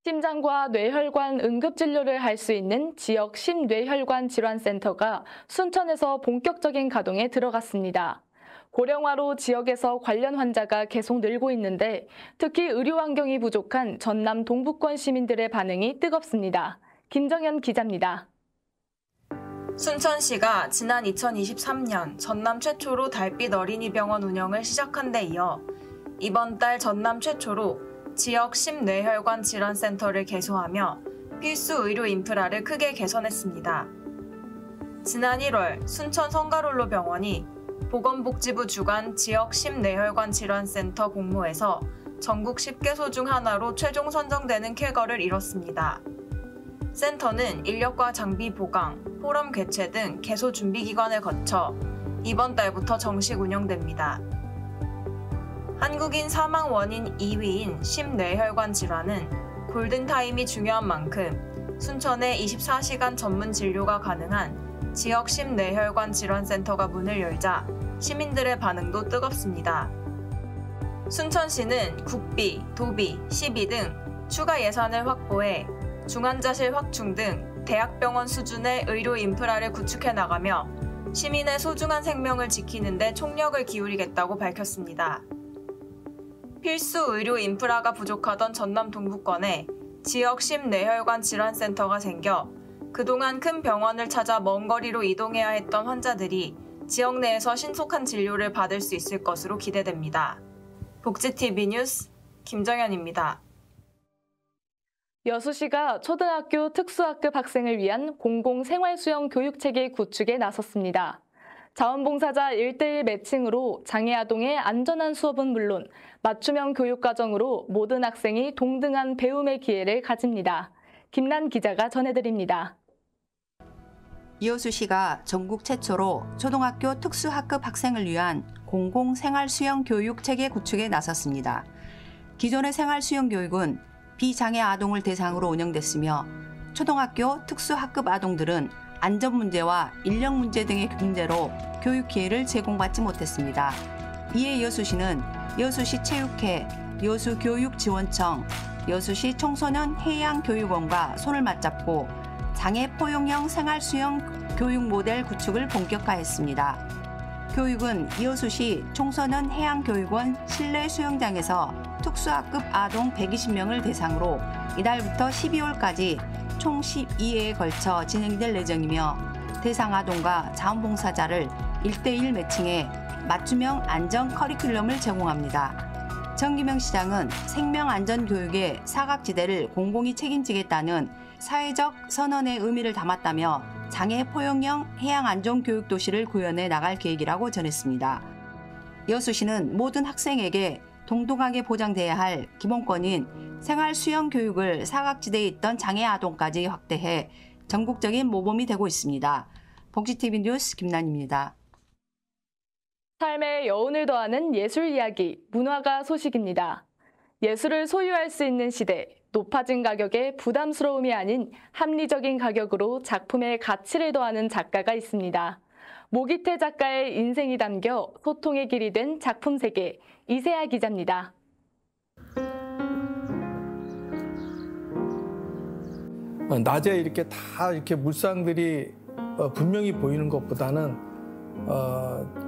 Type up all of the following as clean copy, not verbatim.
심장과 뇌혈관 응급진료를 할 수 있는 지역 심뇌혈관 질환센터가 순천에서 본격적인 가동에 들어갔습니다. 고령화로 지역에서 관련 환자가 계속 늘고 있는데 특히 의료 환경이 부족한 전남 동북권 시민들의 반응이 뜨겁습니다. 김정현 기자입니다. 순천시가 지난 2023년 전남 최초로 달빛 어린이병원 운영을 시작한 데 이어 이번 달 전남 최초로 지역 심뇌혈관 질환센터를 개소하며 필수 의료 인프라를 크게 개선했습니다. 지난 1월 순천 성가롤로 병원이 보건복지부 주관 지역 심뇌혈관 질환센터 공모에서 전국 10개소 중 하나로 최종 선정되는 쾌거를 이뤘습니다. 센터는 인력과 장비 보강, 포럼 개최 등 개소 준비 기관을 거쳐 이번 달부터 정식 운영됩니다. 한국인 사망 원인 2위인 심뇌혈관 질환은 골든타임이 중요한 만큼 순천에 24시간 전문 진료가 가능한 지역 심뇌혈관 질환센터가 문을 열자 시민들의 반응도 뜨겁습니다. 순천시는 국비, 도비, 시비 등 추가 예산을 확보해 중환자실 확충 등 대학병원 수준의 의료 인프라를 구축해 나가며 시민의 소중한 생명을 지키는 데 총력을 기울이겠다고 밝혔습니다. 필수 의료 인프라가 부족하던 전남 동북권에 지역 심뇌혈관 질환센터가 생겨 그동안 큰 병원을 찾아 먼 거리로 이동해야 했던 환자들이 지역 내에서 신속한 진료를 받을 수 있을 것으로 기대됩니다. 복지TV 뉴스 김정현입니다. 여수시가 초등학교 특수학급 학생을 위한 공공생활수영 교육체계 구축에 나섰습니다. 자원봉사자 1:1 매칭으로 장애아동의 안전한 수업은 물론 맞춤형 교육과정으로 모든 학생이 동등한 배움의 기회를 가집니다. 김난 기자가 전해드립니다. 여수시가 전국 최초로 초등학교 특수학급 학생을 위한 공공생활수영 교육체계 구축에 나섰습니다. 기존의 생활수영교육은 비장애 아동을 대상으로 운영됐으며 초등학교 특수학급 아동들은 안전 문제와 인력 문제 등의 문제로 교육 기회를 제공받지 못했습니다. 이에 여수시는 여수시 체육회, 여수교육지원청, 여수시 청소년 해양교육원과 손을 맞잡고 장애 포용형 생활수영 교육 모델 구축을 본격화했습니다. 교육은 여수시 청소년 해양교육원 실내 수영장에서 특수학급 아동 120명을 대상으로 이달부터 12월까지 총 12회에 걸쳐 진행될 예정이며 대상 아동과 자원봉사자를 1:1 매칭해 맞춤형 안전 커리큘럼을 제공합니다. 정기명 시장은 생명안전교육의 사각지대를 공공이 책임지겠다는 사회적 선언의 의미를 담았다며 장애 포용형 해양안전교육 도시를 구현해 나갈 계획이라고 전했습니다. 여수시는 모든 학생에게 동등하게 보장돼야 할 기본권인 생활수영 교육을 사각지대에 있던 장애 아동까지 확대해 전국적인 모범이 되고 있습니다. 복지TV 뉴스 김난입니다. 삶의 여운을 더하는 예술 이야기, 문화가 소식입니다. 예술을 소유할 수 있는 시대, 높아진 가격에 부담스러움이 아닌 합리적인 가격으로 작품의 가치를 더하는 작가가 있습니다. 모기태 작가의 인생이 담겨 소통의 길이 된 작품 세계, 이세아 기자입니다. 낮에 이렇게 다 이렇게 물상들이 분명히 보이는 것보다는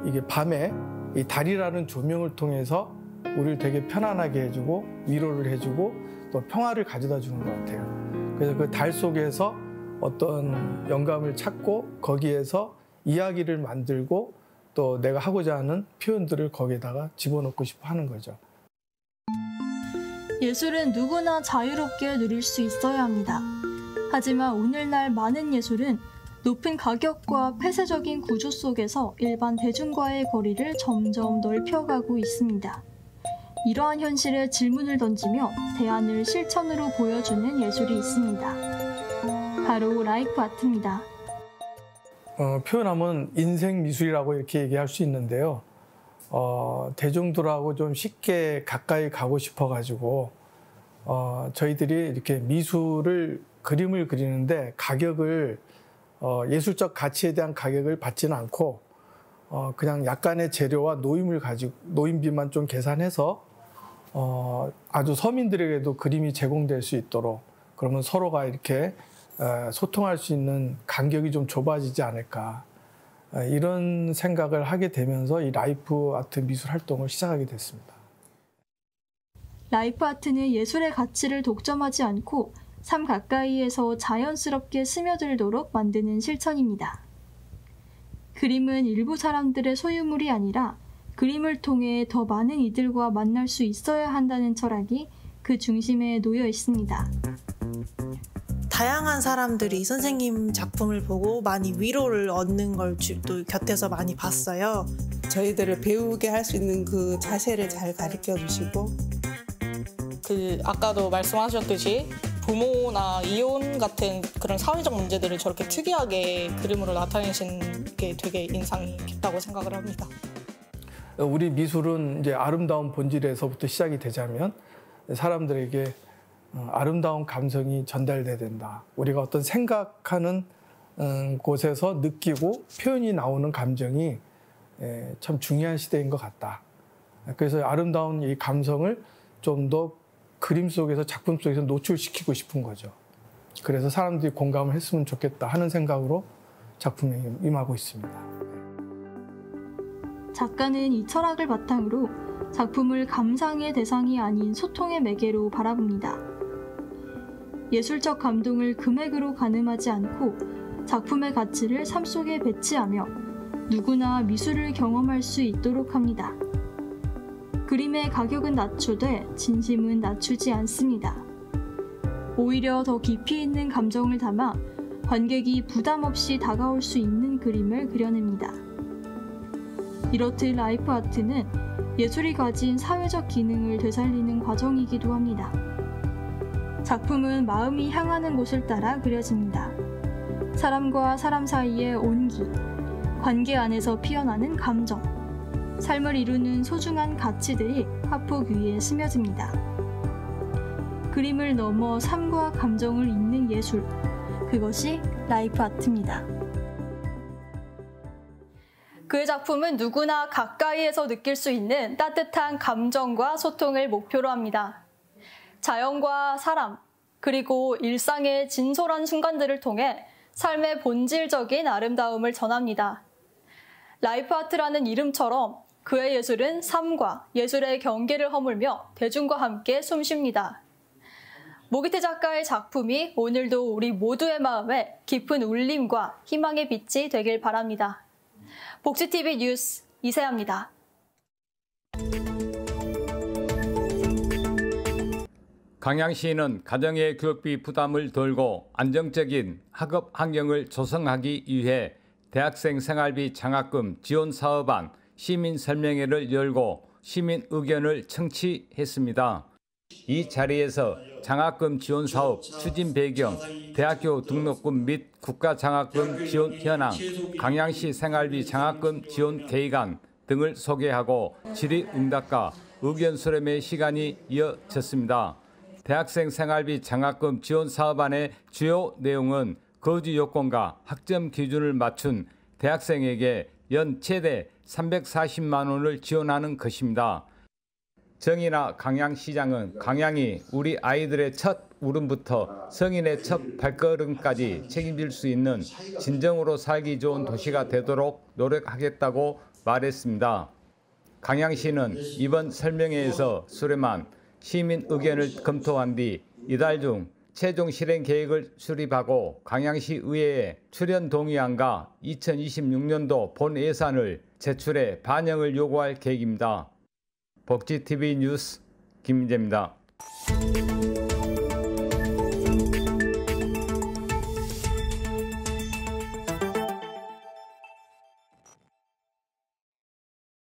이게 밤에 이 달이라는 조명을 통해서 우리를 되게 편안하게 해주고 위로를 해주고 또 평화를 가져다 주는 것 같아요. 그래서 그 달 속에서 어떤 영감을 찾고 거기에서 이야기를 만들고 또 내가 하고자 하는 표현들을 거기에다가 집어넣고 싶어 하는 거죠. 예술은 누구나 자유롭게 누릴 수 있어야 합니다. 하지만 오늘날 많은 예술은 높은 가격과 폐쇄적인 구조 속에서 일반 대중과의 거리를 점점 넓혀가고 있습니다. 이러한 현실에 질문을 던지며 대안을 실천으로 보여주는 예술이 있습니다. 바로 라이프 아트입니다. 표현하면 인생 미술이라고 이렇게 얘기할 수 있는데요. 대중들하고 좀 쉽게 가까이 가고 싶어가지고 저희들이 이렇게 미술을 그림을 그리는데 가격을 예술적 가치에 대한 가격을 받지는 않고 그냥 약간의 재료와 노임을 가지고 노임비만 좀 계산해서 아주 서민들에게도 그림이 제공될 수 있도록, 그러면 서로가 이렇게 소통할 수 있는 간격이 좀 좁아지지 않을까, 이런 생각을 하게 되면서 이 라이프 아트 미술 활동을 시작하게 됐습니다. 라이프 아트는 예술의 가치를 독점하지 않고 삶 가까이에서 자연스럽게 스며들도록 만드는 실천입니다. 그림은 일부 사람들의 소유물이 아니라 그림을 통해 더 많은 이들과 만날 수 있어야 한다는 철학이 그 중심에 놓여 있습니다. 다양한 사람들이 선생님 작품을 보고 많이 위로를 얻는 걸 또 곁에서 많이 봤어요. 저희들을 배우게 할 수 있는 그 자세를 잘 가르쳐 주시고, 아까도 말씀하셨듯이 부모나 이혼 같은 그런 사회적 문제들을 저렇게 특이하게 그림으로 나타내신 게 되게 인상이 깊다고 생각을 합니다. 우리 미술은 이제 아름다운 본질에서부터 시작이 되자면 사람들에게 아름다운 감성이 전달돼야 된다. 우리가 어떤 생각하는 곳에서 느끼고 표현이 나오는 감정이 참 중요한 시대인 것 같다. 그래서 아름다운 이 감성을 좀 더 그림 속에서, 작품 속에서 노출시키고 싶은 거죠. 그래서 사람들이 공감을 했으면 좋겠다 하는 생각으로 작품에 임하고 있습니다. 작가는 이 철학을 바탕으로 작품을 감상의 대상이 아닌 소통의 매개로 바라봅니다. 예술적 감동을 금액으로 가늠하지 않고 작품의 가치를 삶 속에 배치하며 누구나 미술을 경험할 수 있도록 합니다. 그림의 가격은 낮추되 진심은 낮추지 않습니다. 오히려 더 깊이 있는 감정을 담아 관객이 부담 없이 다가올 수 있는 그림을 그려냅니다. 이렇듯 라이프 아트는 예술이 가진 사회적 기능을 되살리는 과정이기도 합니다. 작품은 마음이 향하는 곳을 따라 그려집니다. 사람과 사람 사이의 온기, 관계 안에서 피어나는 감정, 삶을 이루는 소중한 가치들이 화폭 위에 스며집니다. 그림을 넘어 삶과 감정을 잇는 예술, 그것이 라이프 아트입니다. 그의 작품은 누구나 가까이에서 느낄 수 있는 따뜻한 감정과 소통을 목표로 합니다. 자연과 사람, 그리고 일상의 진솔한 순간들을 통해 삶의 본질적인 아름다움을 전합니다. 라이프 아트라는 이름처럼 그의 예술은 삶과 예술의 경계를 허물며 대중과 함께 숨쉽니다. 모기태 작가의 작품이 오늘도 우리 모두의 마음에 깊은 울림과 희망의 빛이 되길 바랍니다. 복지TV 뉴스 이세아입니다. 강양시는 가정의 교육비 부담을 덜고 안정적인 학업 환경을 조성하기 위해 대학생 생활비 장학금 지원 사업안 시민 설명회를 열고 시민 의견을 청취했습니다. 이 자리에서 장학금 지원 사업 추진 배경, 대학교 등록금 및 국가장학금 지원 현황, 강양시 생활비 장학금 지원 계획안 등을 소개하고 질의응답과 의견 수렴의 시간이 이어졌습니다. 대학생 생활비 장학금 지원 사업안의 주요 내용은 거주 요건과 학점 기준을 맞춘 대학생에게 연 최대 340만 원을 지원하는 것입니다. 정의나 강양시장은 강양이 우리 아이들의 첫 울음부터 성인의 첫 발걸음까지 책임질 수 있는 진정으로 살기 좋은 도시가 되도록 노력하겠다고 말했습니다. 강양시는 이번 설명회에서 수렴한 시민 의견을 검토한 뒤 이달 중 최종 실행 계획을 수립하고 강양시 의회에 출연 동의안과 2026년도 본 예산을 제출해 반영을 요구할 계획입니다. 복지TV 뉴스 김민재입니다.